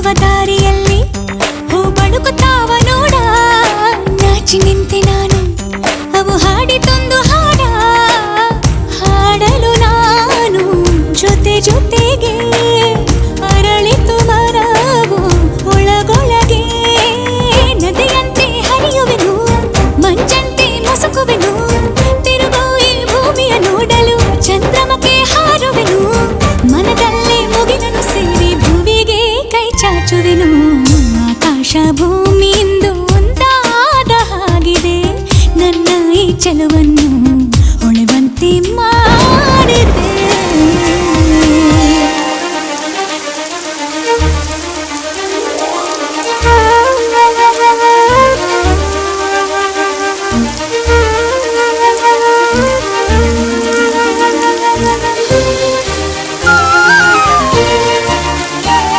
ಹೋಗುವ ದಾರಿಯಲ್ಲಿ ಹೂ ಬಳುಕುತ್ತಾವ ನೋಡ ನಾಚಿ ನಿಂತೆ ನಾನು ಅವು ಹಾಡಿತೊಂದು ಹಾಡ ಹಾಡಲು ನಾನು ಜೊತೆ ಜೊತೆಗೆ ಅರಳಿತು ಮರವು ಒಳಗೊಳಗೆ ನದಿಯಂತೆ ಹರಿಯುವೆನು ಮಂಜಂತೆ ಮಸುಕುವೆನು ತಿರುಗೋ ಈ ಭೂಮಿಯ ನೋಡಲು ಚಂದ್ರಮಕ್ಕೆ ಹಾರುವೆನು ಮನದಲ್ಲೇ ಮುಗಿಲನ್ನು ಸೇರಿ ಭುವಿಗೆ ಕೈ ಚಾಚುವೆನು ಆಕಾಶ ಭೂಮಿ